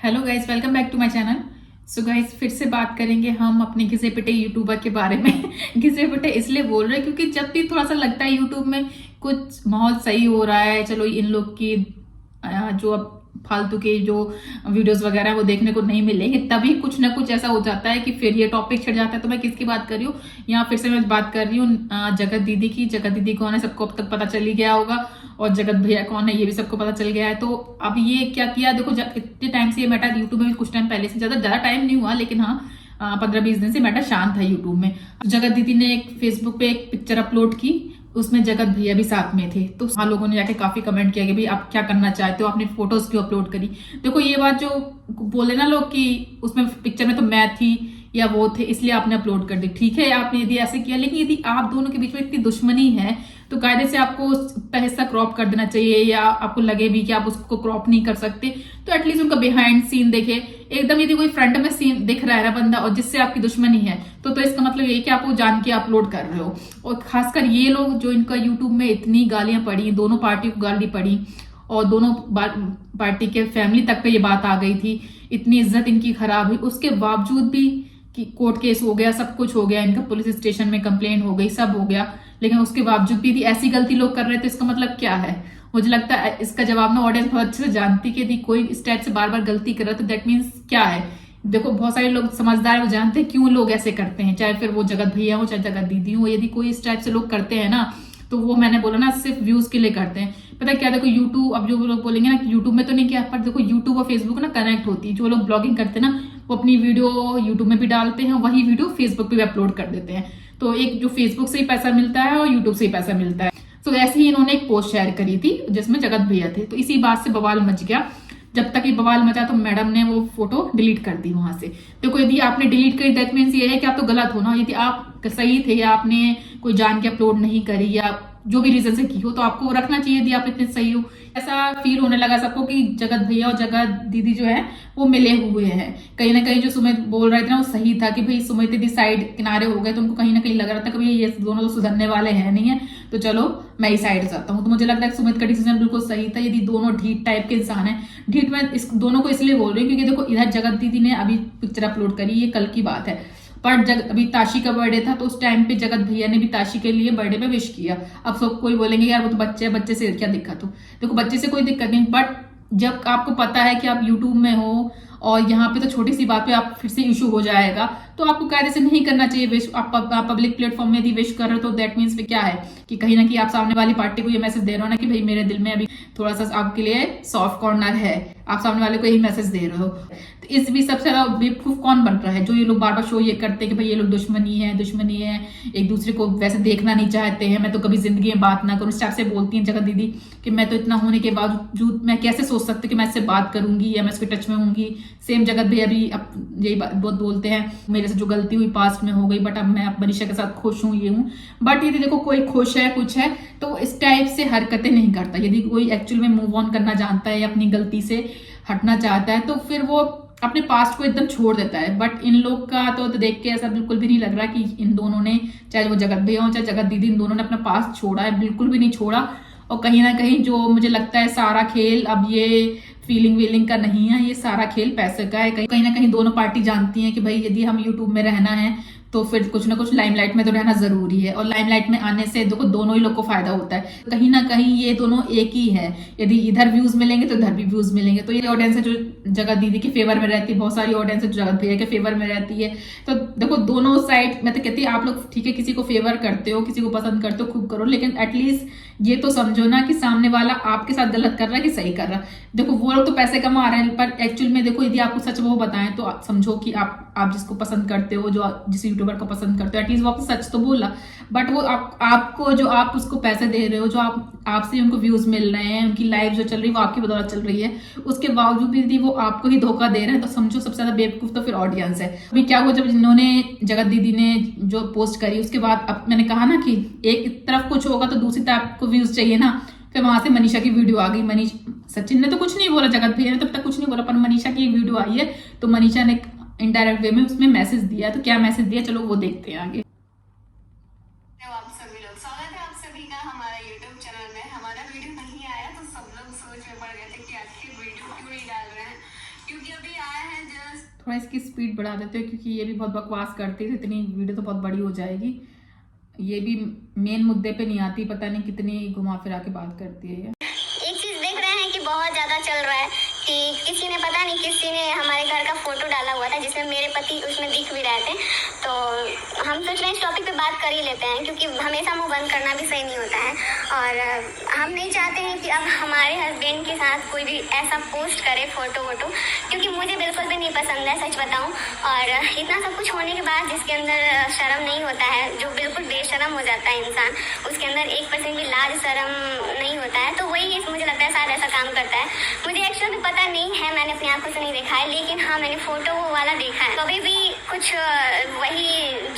Hello guys, welcome back to my channel. So guys, फिर से बात करेंगे हम अपने घिसे पिटे यूट्यूबर के बारे में। घिसे पिटे इसलिए बोल रहे हैं क्योंकि जब भी थोड़ा सा लगता है यूट्यूब में कुछ माहौल सही हो रहा है, चलो इन लोग की जो अब फालतू के जो वीडियोस वगैरह है वो देखने को नहीं मिलेंगे, तभी कुछ ना कुछ ऐसा हो जाता है कि फिर ये टॉपिक छिड़ जाता है। तो मैं किसकी बात कर रही हूँ यहाँ, फिर से मैं बात कर रही हूँ जगत दीदी की। जगत दीदी कौन है सबको अब तक पता चल ही गया होगा, और जगत भैया कौन है ये भी सबको पता चल गया है। तो अब ये क्या किया, देखो इतने टाइम से ये मैटर यूट्यूब में कुछ टाइम पहले से ज्यादा टाइम नहीं हुआ, लेकिन हाँ 15-20 दिन से मैटर शांत है यूट्यूब में। तो जगत दीदी ने एक फेसबुक पे एक पिक्चर अपलोड की, उसमें जगत भैया भी साथ में थे। तो हाँ, लोगों ने जाके काफी कमेंट किया कि भाई आप क्या करना चाहते हो, आपने फोटोज क्यों अपलोड करी। देखो ये बात जो बोले ना लोग कि उसमें पिक्चर में तो मैं थी या वो थे इसलिए आपने अपलोड कर दी, ठीक है आपने यदि ऐसे किया, लेकिन यदि आप दोनों के बीच में इतनी दुश्मनी है तो कायदे से आपको उसका हिस्सा क्रॉप कर देना चाहिए, या आपको लगे भी कि आप उसको क्रॉप नहीं कर सकते तो एटलीस्ट उनका बिहाइंड सीन देखे। एकदम यदि कोई फ्रंट में सीन दिख रहा है ना बंदा और जिससे आपकी दुश्मनी है तो इसका मतलब ये कि आप वो जान के अपलोड कर रहे हो। और खासकर ये लोग जो इनका यूट्यूब में इतनी गालियां पड़ी, दोनों पार्टी को गाली पड़ी और दोनों पार्टी के फैमिली तक पे ये बात आ गई थी, इतनी इज्जत इनकी खराब हुई, उसके बावजूद भी कि कोर्ट केस हो गया, सब कुछ हो गया, इनका पुलिस स्टेशन में कंप्लेंट हो गई, सब हो गया, लेकिन उसके बावजूद भी यदि ऐसी गलती लोग कर रहे थे इसका मतलब क्या है। मुझे लगता है इसका जवाब ना ऑडियंस बहुत अच्छे से जानती कि यदि कोई इस टाइप से बार बार गलती कर रहा है तो दैट मीन्स क्या है। देखो बहुत सारे लोग समझदार है, वो जानते हैं क्यों लोग ऐसे करते हैं, चाहे फिर वो जगत भैया हो चाहे जगत दीदी हो। यदि कोई इस टाइप से लोग करते हैं ना तो वो मैंने बोला ना सिर्फ व्यूज के लिए करते हैं। पता है क्या, देखो यूट्यूब, अब जो लोग बोलेंगे ना कि यूट्यूब में तो नहीं किया, पर देखो यूट्यूब और फेसबुक ना कनेक्ट होती है। जो लोग ब्लॉगिंग करते हैं ना वो अपनी वीडियो यूट्यूब में भी डालते हैं, वही वीडियो फेसबुक पे भी अपलोड कर देते हैं। तो एक जो फेसबुक से ही पैसा मिलता है और यूट्यूब से ही पैसा मिलता है। तो ऐसे ही इन्होंने एक पोस्ट शेयर करी थी जिसमें जगत भैया थे, तो इसी बात से बवाल मच गया। जब तक ये बवाल मचा तो मैडम ने वो फोटो डिलीट कर दी वहां से। देखो यदि आपने डिलीट करी दैट मीन्स ये है कि आप तो गलत हो ना। यदि आप सही थे या आपने कोई जान के अपलोड नहीं करी या जो भी रीजन से की हो तो आपको रखना चाहिए यदि आप इतने सही हो। ऐसा फील होने लगा सबको कि जगत भैया और जगत दीदी जो है वो मिले हुए हैं। कहीं ना कहीं जो सुमित बोल रहे थे ना वो सही था कि भाई सुमित दीदी साइड किनारे हो गए तो उनको कहीं ना कहीं लग रहा था कि भाई ये दोनों तो सुधरने वाले हैं नहीं है, तो चलो मैं ही साइड जाता हूँ। तो मुझे लगता है सुमित का डिसीजन बिल्कुल सही था। यदि दोनों ढीठ टाइप के इंसान है, ढीठ में इस दोनों को इसलिए बोल रही हूँ क्योंकि देखो इधर जगत दीदी ने अभी पिक्चर अपलोड करी, ये कल की बात है, पर अभी ताशी का बर्थडे था तो उस टाइम पे जगत भैया ने भी ताशी के लिए बर्थडे में विश किया। अब सब कोई बोलेंगे यार वो तो बच्चे है, बच्चे से क्या दिक्कत हो। देखो बच्चे से कोई दिक्कत नहीं, बट जब आपको पता है कि आप यूट्यूब में हो और यहाँ पे तो छोटी सी बात पे आप फिर से इशू हो जाएगा तो आपको कायदे से नहीं करना चाहिए विश। आप पब्लिक प्लेटफॉर्म में यदि विश कर रहे हो तो दैट मीन्स क्या है कि कहीं ना कहीं आप सामने वाली पार्टी को ये मैसेज दे रहे हो ना कि भाई मेरे दिल में अभी थोड़ा सा आपके लिए सॉफ्ट कॉर्नर है, आप सामने वाले को यही मैसेज दे रहे हो। तो इस भी सबसे ज्यादा बेवकूफ कौन बन रहा है, जो ये लोग बार बार शो ये करते हैं कि भाई ये लोग दुश्मनी है, एक दूसरे को वैसे देखना नहीं चाहते हैं, मैं तो कभी जिंदगी में बात ना करूं, इस टाइप से बोलती हैं जगत दीदी कि मैं तो इतना होने के बावजूद मैं कैसे सोच सकती कि मैं इससे बात करूंगी या मैं इसके टच में होंगी। सेम जगत भैया भी अब यही बहुत बोलते हैं मेरे से जो गलती हुई पास्ट में हो गई, बट अब मैं मनीषा के साथ खुश हूँ, ये हूँ। बट यदि देखो कोई खुश है कुछ है तो इस टाइप से हरकतें नहीं करता। यदि कोई एक्चुअल में मूव ऑन करना जानता है या अपनी गलती से हटना चाहता है तो फिर वो अपने पास्ट को एकदम छोड़ देता है। बट इन लोग का तो देख के ऐसा बिल्कुल भी नहीं लग रहा कि इन दोनों ने, चाहे वो जगत भैया हो चाहे जगत दीदी, इन दोनों ने अपना पास्ट छोड़ा है, बिल्कुल भी नहीं छोड़ा। और कहीं ना कहीं जो मुझे लगता है सारा खेल अब ये फीलिंग वीलिंग का नहीं है, ये सारा खेल पैसे का है। कहीं ना कहीं दोनों पार्टी जानती है कि भाई यदि हम यूट्यूब में रहना है तो फिर कुछ ना कुछ लाइमलाइट में तो रहना जरूरी है, और लाइमलाइट में आने से देखो दोनों ही लोग को फायदा होता है। कहीं ना कहीं ये दोनों एक ही है, यदि इधर व्यूज मिलेंगे तो इधर भी व्यूज मिलेंगे। तो ये ऑडियंस है जो जगत दीदी के फेवर में रहती है, बहुत सारी ऑडियंस है जो जगत भैया के फेवर में रहती है। तो देखो दोनों साइड, मैं तो कहती है आप लोग ठीक है किसी को फेवर करते हो, किसी को पसंद करते हो, खूब करो, लेकिन एटलीस्ट ये तो समझो ना कि सामने वाला आपके साथ गलत कर रहा है कि सही कर रहा है। देखो वो लोग तो पैसे कमा रहे हैं, पर एक्चुअल में देखो यदि आपको सच वो बताएं तो आप समझो कि आप जिसको पसंद करते हो, जो जिस यूट्यूबर को पसंद करते हो, एटलीस्ट वो आपको सच तो बोला। बट वो आपको जो आप उसको पैसे दे रहे हो, जो आपसे उनको व्यूज मिल रहे हैं, उनकी लाइफ जो चल रही है वो आपकी बदौलत चल रही है, उसके बावजूद भी यदि वो आपको ही धोखा दे रहे हैं तो समझो सबसे ज्यादा बेवकूफ तो फिर ऑडियंस है। अभी क्या हुआ, जब इन्होंने जगत दीदी ने जो पोस्ट करी उसके बाद अब मैंने कहा ना कि एक तरफ कुछ होगा तो दूसरी तरफ को व्यूज चाहिए ना, फिर वहां से मनीषा की वीडियो आ गई। सचिन ने तो कुछ नहीं बोला, जगत भैया ने तब तक कुछ नहीं बोला, पर मनीषा की एक वीडियो आई है तो मनीषा ने इनडायरेक्ट वे में उसमें मैसेज दिया। तो क्या मैसेज दिया चलो वो देखते हैं आगे। आप सभी लोग, स्वागत है आप सभी का हमारा YouTube चैनल में। हमारा वीडियो नहीं आया तो सब लोग सोच में पड़ गए थे कि आखिर वीडियो क्यों नहीं डाल रहे हैं, क्योंकि अभी थोड़ा इसकी स्पीड बढ़ा देते हो क्योंकि ये भी बहुत बकवास करती है, इतनी वीडियो तो बहुत बड़ी हो जाएगी। ये भी मेन मुद्दे पे नहीं आती, पता नहीं कितनी घुमा फिरा के बात करती है ये। एक चीज देख रहे हैं कि बहुत ज्यादा चल रहा है कि किसी ने पता नहीं किसी ने हमारे घर का फोटो डाला हुआ था जिसमें मेरे पति उसमें दिख भी रहे थे। तो हम सोच रहे हैं इस टॉपिक पे बात कर ही लेते हैं क्योंकि हमेशा मुंह बंद करना भी सही नहीं होता है। और हम नहीं चाहते हैं कि अब हमारे हस्बैंड के साथ कोई भी ऐसा पोस्ट करे फोटो वोटो, क्योंकि मुझे बिल्कुल भी नहीं पसंद है, सच बताऊं। और इतना सब कुछ होने के बाद जिसके अंदर शर्म नहीं होता है, जो बिल्कुल बेशरम हो जाता है इंसान, उसके अंदर 1% भी लाज शर्म नहीं होता है, तो वही मुझे लगता है शायद ऐसा काम करता है। मुझे एक्चुअली पता नहीं है, मैंने अपनी आंखों से नहीं देखा है, लेकिन हाँ मैंने फोटो वाला देखा है। कभी भी कुछ वही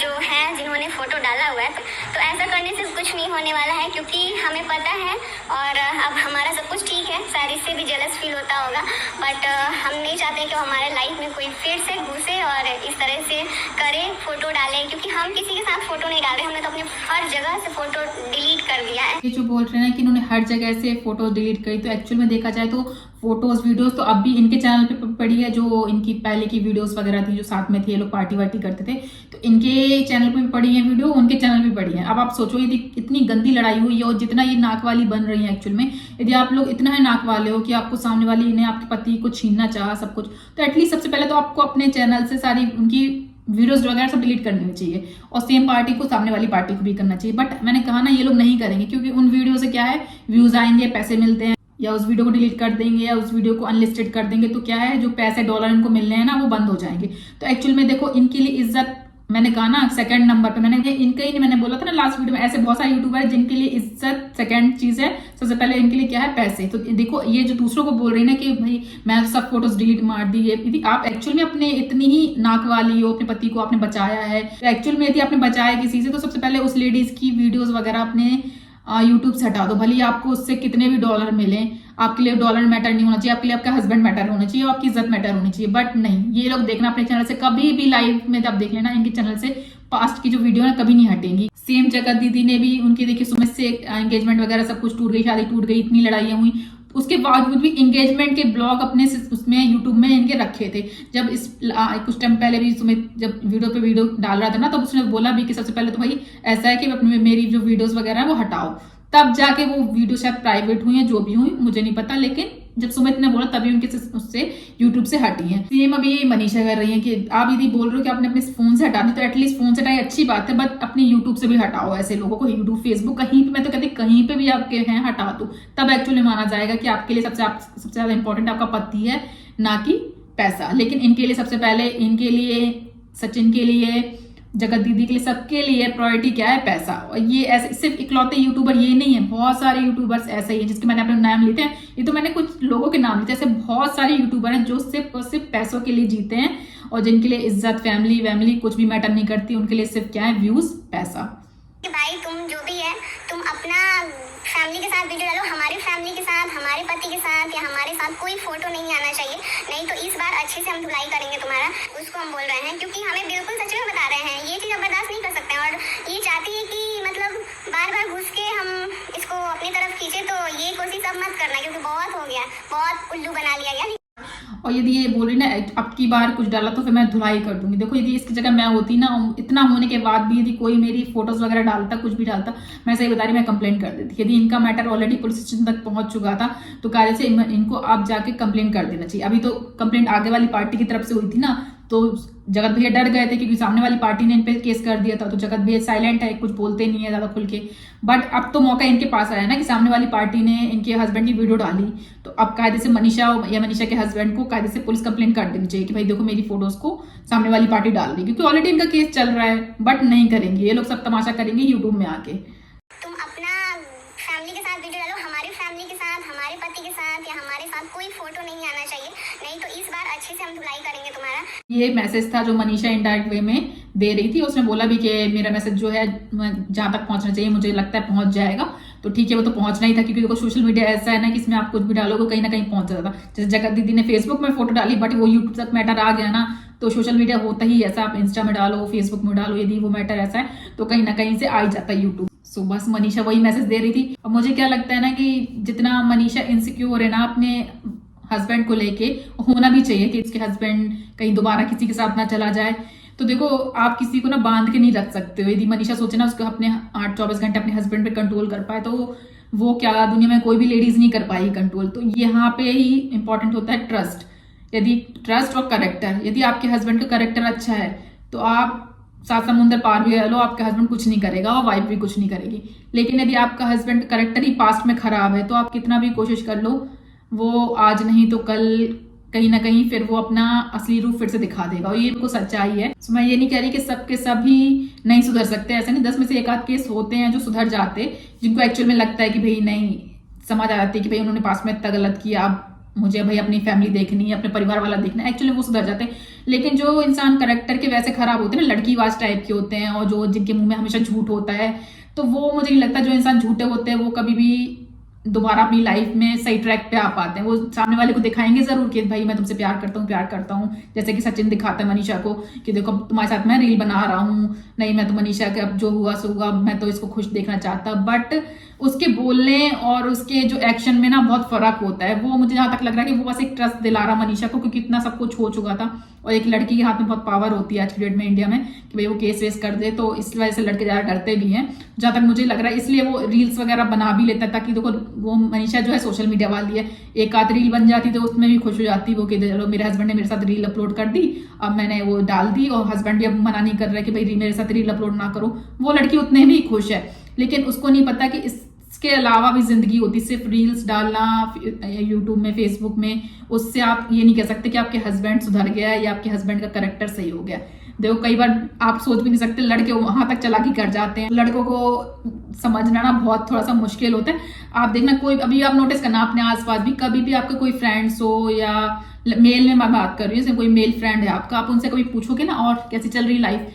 जो है जिन्होंने फोटो डाला हुआ है, तो ऐसा करने से कुछ नहीं होने वाला है क्योंकि हमें पता है और अब हमारा सब कुछ ठीक है। शायद इससे भी जेलस फील होता होगा, बट हम नहीं चाहते कि हमारे लाइफ में कोई फिर से घुसे और इस तरह से करे, फोटो डाले, क्योंकि हम किसी के साथ फोटो नहीं डाल रहे, हमने तो अपने हर जगह से फोटो डिलीट कर दिया है। ये जो बोल रहे हैं कि इन्होंने हर जगह से फोटो डिलीट करी, तो एक्चुअल में देखा जाए तो फोटोज वीडियोस तो अब भी इनके चैनल पे पड़ी है। जो इनकी पहले की वीडियोस वगैरह थी जो साथ में थे, ये लोग पार्टी वार्टी करते थे, तो इनके चैनल पे भी पड़ी है वीडियो, उनके चैनल पे पड़ी है। अब आप सोचो यदि इतनी गंदी लड़ाई हुई है और जितना ये नाक वाली बन रही है एक्चुअल में, यदि आप लोग इतना है नाक वाले हो कि आपको सामने वाली ने आपके पति को छीनना चाहा सब कुछ, तो एटलीस्ट सबसे पहले तो आपको अपने चैनल से सारी उनकी वीडियोस वगैरह सब डिलीट करनी चाहिए और सेम पार्टी को सामने वाली पार्टी को भी करना चाहिए। बट मैंने कहा ना, ये लोग नहीं करेंगे क्योंकि उन वीडियो से क्या है, व्यूज आएंगे, पैसे मिलते हैं, या उस वीडियो को डिलीट कर देंगे या उस वीडियो को अनलिस्टेड कर देंगे, तो क्या है जो पैसे डॉलर इनको मिलने हैं ना वो बंद हो जाएंगे। तो एक्चुअल में देखो इनके लिए इज्जत, मैंने कहा ना सेकंड नंबर पे, मैंने बोला था ना लास्ट वीडियो में, ऐसे बहुत सारे यूट्यूबर है जिनके लिए इज्जत सेकंड चीज है, सबसे पहले इनके लिए क्या है, पैसे। तो देखो ये जो दूसरों को बोल रही है ना कि भाई मैं सब फोटोज डिलीट मार दी, यदि आप एक्चुअल में अपने इतनी ही नाक वाली हो, अपने पति को आपने बचाया है, तो एक्चुअल में यदि आपने बचाया किसी से, तो सबसे पहले उस लेडीज की वीडियोज वगैरह अपने यूट्यूब से हटा दो। भले आपको उससे कितने भी डॉलर मिले, आपके लिए डॉलर मैटर नहीं होना चाहिए, आपके लिए आपका हस्बैंड मैटर होना चाहिए, आपकी इज्जत मैटर होनी चाहिए। बट नहीं, ये लोग देखना अपने चैनल से कभी भी लाइव में जब देख लेना, इनके चैनल से पास्ट की जो वीडियो है कभी नहीं हटेंगी। सेम जगत दीदी ने भी, उनकी देखिए सुमित से एंगेजमेंट वगैरह सब कुछ टूट गई, शादी टूट गई, इतनी लड़ाइयां हुई, उसके बावजूद भी एंगेजमेंट के ब्लॉग अपने उसमें यूट्यूब में इनके रखे थे। जब इस कुछ टाइम पहले भी सुमित जब वीडियो डाल रहा था ना, तब उसने बोला भी कि सबसे पहले तो भाई ऐसा है कि अपनी मेरी जो वीडियोस वगैरह है वो हटाओ, तब जाके वो वीडियो शायद प्राइवेट हुई है, जो भी हुई मुझे नहीं पता, लेकिन जब सुमित ने बोला तभी उनके उससे यूट्यूब से हटी है। सेम अभी मनीषा कर रही है कि आप यदि बोल रहे हो कि आपने अपने फोन से हटा दी, तो एटलीस्ट फोन से हटाई अच्छी बात है, बट अपने यूट्यूब से भी हटाओ। ऐसे लोगों को यूट्यूब, फेसबुक, कहीं पे, मैं तो कहती कहीं पे भी आपके हैं हटा दो, तब एक्चुअली माना जाएगा कि आपके लिए सबसे ज्यादा इंपॉर्टेंट आपका पति है, ना कि पैसा। लेकिन इनके लिए सबसे पहले, इनके लिए, सचिन के लिए, जगत दीदी के लिए, सबके लिए प्रायोरिटी क्या है, पैसा। और ये ऐसे सिर्फ इकलौते यूट्यूबर ये नहीं है, बहुत सारे यूट्यूबर्स ऐसे ही हैं जिसके मैंने अपने नाम लेते हैं, ये तो मैंने कुछ लोगों के नाम लेते हैं। ऐसे बहुत सारे यूट्यूबर हैं जो सिर्फ और सिर्फ पैसों के लिए जीते हैं और जिनके लिए इज्जत, फैमिली वैमिली कुछ भी मैटर नहीं करती, उनके लिए सिर्फ क्या है, व्यूज, पैसा। भाई तुम जो भी है, तुम अपना फैमिली के साथ वीडियो डालो, हमारी फैमिली के साथ, हमारे पति के साथ या हमारे साथ कोई फोटो नहीं आना चाहिए, नहीं तो इस बार अच्छे से हम धुलाई करेंगे तुम्हारा। उसको हम बोल रहे हैं क्योंकि हमें बिल्कुल सच में बता रहे हैं, ये चीज़ हम बर्दाश्त नहीं कर सकते हैं। और ये चाहती है कि मतलब बार बार घुस के हम इसको अपनी तरफ खींचे, तो ये कोशिश अब मत करना क्योंकि बहुत हो गया, बहुत उल्लू बना लिया गया। और यदि ये बोल रही ना अब की बार कुछ डाला तो फिर मैं धुलाई कर दूंगी, देखो यदि इसकी जगह मैं होती ना, इतना होने के बाद भी यदि कोई मेरी फोटोज वगैरह डालता, कुछ भी डालता, मैं सही बता रही, मैं कंप्लेंट कर देती। यदि इनका मैटर ऑलरेडी पुलिस स्टेशन तक पहुंच चुका था, तो कार्य से इनको आप जाके कंप्लेंट कर देना चाहिए। अभी तो कंप्लेंट आगे वाली पार्टी की तरफ से हुई थी ना, तो जगत भैया डर गए थे क्योंकि सामने वाली पार्टी ने इन पे केस कर दिया था, तो जगत भैया साइलेंट है, कुछ बोलते नहीं है ज्यादा खुल के। बट अब तो मौका इनके पास आया ना कि सामने वाली पार्टी ने इनके हस्बैंड की वीडियो डाली, तो अब कायदे से मनीषा या मनीषा के हस्बैंड को कायदे से पुलिस कंप्लेंट कर देनी चाहिए कि भाई देखो मेरी फोटोज को सामने वाली पार्टी डाल रही, क्योंकि ऑलरेडी इनका केस चल रहा है। बट नहीं करेंगे ये लोग, सब तमाशा करेंगे यूट्यूब में आके। तुम अपना फैमिली के साथ वीडियो डालो, हमारी फैमिली के साथ, हमारे पति के साथ या हमारे साथ कोई फोटो नहीं आना चाहिए, नहीं तो इस बार अच्छे से हम धुलाई करेंगे तुम्हारा। ये मैसेज था जो मनीषा इनडायरेक्ट वे में दे रही थी। उसने बोला भी कि मेरा मैसेज जो है जहां तक पहुंचना चाहिए मुझे लगता है पहुंच जाएगा, तो ठीक है, वो तो पहुंचना ही था क्योंकि देखो सोशल मीडिया ऐसा है ना कि इसमें आप कुछ भी डालोगे कहीं ना कहीं पहुंच जाता था। जैसे जगत दीदी ने फेसबुक में फोटो डाली, बट वो यूट्यूब तक मैटर आ गया ना, तो सोशल मीडिया होता ही ऐसा, आप इंस्टा में डालो, फेसबुक में डालो, यदि वो मैटर ऐसा है तो कहीं ना कहीं से आ ही जाता है यूट्यूब। सो बस मनीषा वही मैसेज दे रही थी। और मुझे क्या लगता है ना कि जितना मनीषा इनसिक्योर है ना अपने हस्बैंड को लेके होना भी चाहिए कि इसके हस्बैंड कहीं दोबारा किसी के साथ ना चला जाए। तो देखो आप किसी को ना बांध के नहीं रख सकते हो। यदि मनीषा सोचे ना उसको अपने 8-24 घंटे अपने हस्बैंड पे कंट्रोल कर पाए, तो वो क्या दुनिया में कोई भी लेडीज नहीं कर पाएगी कंट्रोल। तो यहाँ पे ही इंपॉर्टेंट होता है ट्रस्ट। यदि ट्रस्ट और करेक्टर, यदि आपके हस्बैंड का करेक्टर अच्छा है तो आप 7 समुंदर पार भी लो, आपका हस्बैंड कुछ नहीं करेगा और वाइफ भी कुछ नहीं करेगी। लेकिन यदि आपका हस्बैंड का करेक्टर ही पास्ट में खराब है तो आप कितना भी कोशिश कर लो, वो आज नहीं तो कल कहीं ना कहीं फिर वो अपना असली रूप फिर से दिखा देगा, और ये बिल्कुल सच्चाई है। तो मैं ये नहीं कह रही कि सबके सभी नहीं सुधर सकते, ऐसा नहीं। 10 में से 1 आध केस होते हैं जो सुधर जाते, जिनको एक्चुअल में लगता है कि भाई नहीं, समझ आ जाती है कि भाई उन्होंने पास में इतना गलत किया, अब मुझे भाई अपनी फैमिली देखनी है, अपने परिवार वाला देखना है, एक्चुअली वो सुधर जाते हैं। लेकिन जो इंसान करेक्टर के वैसे खराब होते हैं ना, लड़कीबाज टाइप के होते हैं, और जो जिनके मुंह में हमेशा झूठ होता है, तो वो मुझे नहीं लगता, जो इंसान झूठे होते हैं वो कभी भी दोबारा अपनी लाइफ में सही ट्रैक पे आ पाते हैं। वो सामने वाले को दिखाएंगे जरूर कि भाई मैं तुमसे प्यार करता हूँ, जैसे कि सचिन दिखाता है मनीषा को कि देखो तुम्हारे साथ मैं रील बना रहा हूँ, नहीं मैं तो मनीषा के अब जो हुआ सो हुआ, मैं तो इसको खुश देखना चाहता। बट उसके बोलने और उसके जो एक्शन में ना बहुत फर्क होता है। वो मुझे जहां तक लग रहा है कि वो बस एक ट्रस्ट दिला रहा मनीषा को, क्योंकि इतना सब कुछ हो चुका था, और एक लड़की के हाथ में बहुत पावर होती है आज की डेट में इंडिया में कि भाई वो केस वेस कर दे, तो इस वजह से लड़के ज्यादा डरते भी हैं जहां तक मुझे लग रहा है। इसलिए वो रील्स वगैरह बना भी लेता है, ताकि देखो वो मनीषा जो है सोशल मीडिया वाली है, एक आध रील बन जाती तो उसमें भी खुश हो जाती वो कि चलो मेरे हस्बैंड ने मेरे साथ रील अपलोड कर दी, अब मैंने वो डाल दी, और हस्बैंड भी अब मना नहीं कर रहा है कि भाई मेरे साथ रील अपलोड ना करो। वो लड़की उतने भी खुश है, लेकिन उसको नहीं पता कि इसके अलावा भी जिंदगी होती। सिर्फ रील्स डालना यूट्यूब में, फेसबुक में, उससे आप ये नहीं कह सकते कि आपके हस्बैंड सुधर गया है या आपके हस्बैंड का करेक्टर सही हो गया। देखो कई बार आप सोच भी नहीं सकते, लड़के वहां तक चालाकी कर जाते हैं। लड़कों को समझना ना बहुत थोड़ा सा मुश्किल होता है। आप देखना, कोई अभी आप नोटिस करना अपने आसपास भी, कभी भी आपका कोई फ्रेंड्स हो, या मेल में मैं बात कर रही हूँ, जैसे कोई मेल फ्रेंड है आपका, आप उनसे कभी पूछोगे ना और कैसी चल रही लाइफ,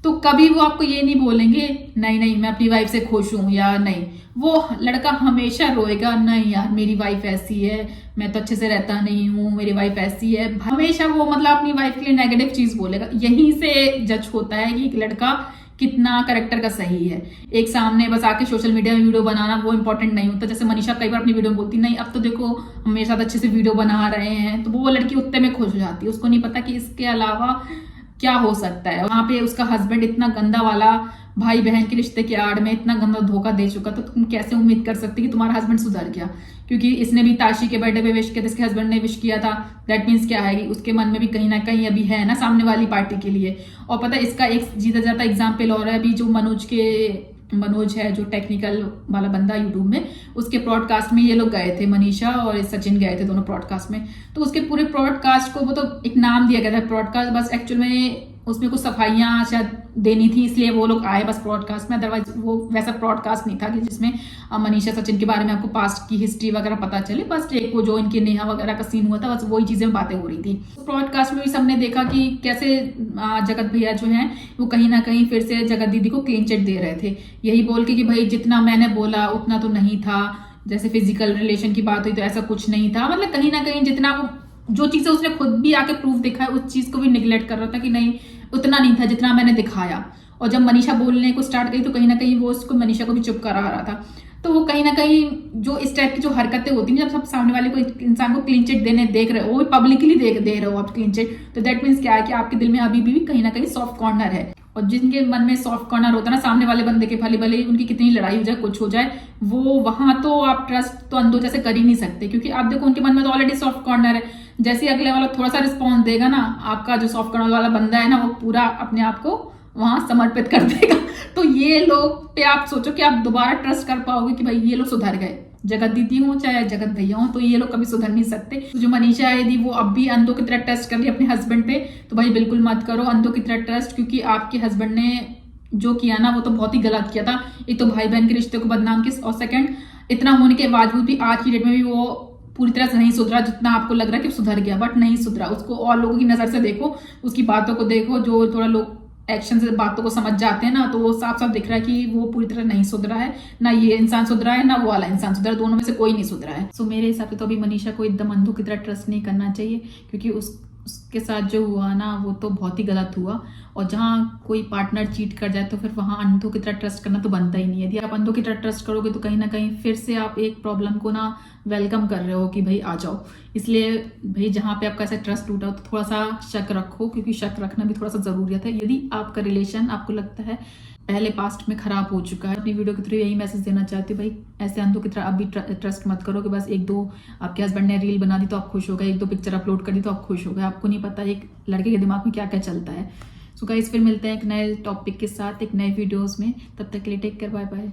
तो कभी वो आपको ये नहीं बोलेंगे नहीं मैं अपनी वाइफ से खुश हूं, या नहीं। वो लड़का हमेशा रोएगा, नहीं यार मेरी वाइफ ऐसी है, मैं तो अच्छे से रहता नहीं हूँ, मेरी वाइफ ऐसी है। हमेशा वो मतलब अपनी वाइफ के लिए नेगेटिव चीज बोलेगा। यहीं से जज होता है कि एक लड़का कितना करेक्टर का सही है। एक सामने बस आके सोशल मीडिया में वीडियो बनाना वो इंपॉर्टेंट नहीं होता। जैसे मनीषा कई बार अपनी वीडियो में बोलती नहीं अब तो देखो हम मेरे साथ अच्छे से वीडियो बना रहे हैं, तो वो लड़की उतने में खुश हो जाती है। उसको नहीं पता कि इसके अलावा क्या हो सकता है। वहां पे उसका हस्बैंड इतना गंदा वाला भाई बहन के रिश्ते के आड़ में इतना गंदा धोखा दे चुका, तो तुम कैसे उम्मीद कर सकती कि तुम्हारा हस्बैंड सुधर गया? क्योंकि इसने भी ताशी के बर्थडे पे विश किया था, इसके हस्बैंड ने विश किया था, दैट मीन्स क्या है कि उसके मन में भी कहीं ना कहीं अभी है ना सामने वाली पार्टी के लिए। और पता है इसका एक जीता जाता एग्जाम्पल और है, अभी जो मनोज है जो टेक्निकल वाला बंदा यूट्यूब में, उसके ब्रॉडकास्ट में ये लोग गए थे, मनीषा और सचिन गए थे दोनों ब्रॉडकास्ट में। तो उसके पूरे ब्रॉडकास्ट को वो तो एक नाम दिया गया था ब्रॉडकास्ट, बस एक्चुअल में उसमें कुछ सफाइयां शायद देनी थी, इसलिए वो लोग आए बस ब्रॉडकास्ट में। अदरवाइज वो वैसा ब्रॉडकास्ट नहीं था कि जिसमें मनीषा सचिन के बारे में आपको पास्ट की हिस्ट्री वगैरह पता चले। बस एक वो जो इनके नेहा वगैरह का सीन हुआ था, बस वही चीजें बातें हो रही थी। ब्रॉडकास्ट में भी सबने देखा कि कैसे जगत भैया जो हैं वो कहीं ना कहीं फिर से जगत दीदी को क्लीन चिट दे रहे थे, यही बोल के कि भाई जितना मैंने बोला उतना तो नहीं था। जैसे फिजिकल रिलेशन की बात हुई तो ऐसा कुछ नहीं था, मतलब कहीं ना कहीं जितना वो जो चीजें उसने खुद भी आके प्रूफ दिखा है उस चीज को भी निगलेक्ट कर रहा था कि नहीं उतना नहीं था जितना मैंने दिखाया। और जब मनीषा बोलने को स्टार्ट करी तो कहीं ना कहीं वो उसको मनीषा को भी चुप करा रहा था। तो वो कहीं ना कहीं जो इस टाइप की जो हरकतें होती हैं, जब सब सामने वाले को इंसान को क्लीन चिट देने देख रहे हो, वो पब्लिकली दे रहे हो आप क्लीन चिट, तो दैट मीन्स क्या है कि आपके दिल में अभी भी कहीं ना कहीं सॉफ्ट कॉर्नर है। और जिनके मन में सॉफ्ट कॉर्नर होता है ना, सामने वाले बंदे के भले ही उनकी कितनी लड़ाई हो जाए कुछ हो जाए, वो वहां तो आप ट्रस्ट तो अंदर जैसे कर ही नहीं सकते, क्योंकि आप देखो उनके मन में तो ऑलरेडी सॉफ्ट कॉर्नर है। जैसे अगले वाला थोड़ा सा रिस्पॉन्स देगा ना, आपका जो सॉफ्ट कॉर्नर वाला बंदा है ना, वो पूरा अपने आप को वहां समर्पित कर देगा। तो ये लोग पे आप सोचो कि आप दोबारा ट्रस्ट कर पाओगे कि भाई ये लोग सुधर गए, जगत दीदी हो चाहे जगत भैया हो, तो ये लोग कभी सुधर नहीं सकते। तो जो मनीषा है यदि वो अब भी अंधों की तरह ट्रस्ट कर रही है अपने हस्बैंड पे, तो भाई बिल्कुल मत करो अंधों की तरह ट्रस्ट, क्योंकि आपके हस्बैंड ने जो किया ना वो तो बहुत ही गलत किया था। एक तो भाई बहन के रिश्ते को बदनाम किया, और सेकंड इतना होने के बावजूद भी आज की डेट में भी वो पूरी तरह से नहीं सुधरा जितना आपको लग रहा है कि सुधर गया, बट नहीं सुधरा। उसको और लोगों की नजर से देखो, उसकी बातों को देखो, जो थोड़ा लोग एक्शन से बातों को समझ जाते हैं ना, तो वो साफ साफ दिख रहा है कि वो पूरी तरह नहीं सुधरा है। ना ये इंसान सुधरा है ना वो वाला इंसान सुधरा, दोनों में से कोई नहीं सुधरा है। सो मेरे हिसाब से तो अभी मनीषा को एकदम अंधों की तरह ट्रस्ट नहीं करना चाहिए, क्योंकि उसके साथ जो हुआ ना वो तो बहुत ही गलत हुआ। और जहाँ कोई पार्टनर चीट कर जाए तो फिर वहाँ अंधों की तरह ट्रस्ट करना तो बनता ही नहीं है। यदि आप अंधों की तरह ट्रस्ट करोगे तो कहीं ना कहीं फिर से आप एक प्रॉब्लम को ना वेलकम कर रहे हो कि भाई आ जाओ। इसलिए भाई जहाँ पे आपका ऐसा ट्रस्ट टूटा हो तो थोड़ा सा शक रखो, क्योंकि शक रखना भी थोड़ा सा ज़रूरियत है। यदि आपका रिलेशन आपको लगता है पहले पास्ट में खराब हो चुका है, अपनी वीडियो के थ्रू यही मैसेज देना चाहती हूँ, भाई ऐसे अंधों की तरह आप भी ट्रस्ट मत करो कि बस एक दो आपके हस्बैंड ने रील बना दी तो आप खुश हो गए, एक दो पिक्चर अपलोड कर दी तो आप खुश हो गए। आपको नहीं पता एक लड़के के दिमाग में क्या क्या चलता है। सो गाइस फिर मिलते हैं एक नए टॉपिक के साथ एक नए वीडियोस में। तब तक के लिए टेक केयर, बाय बाय।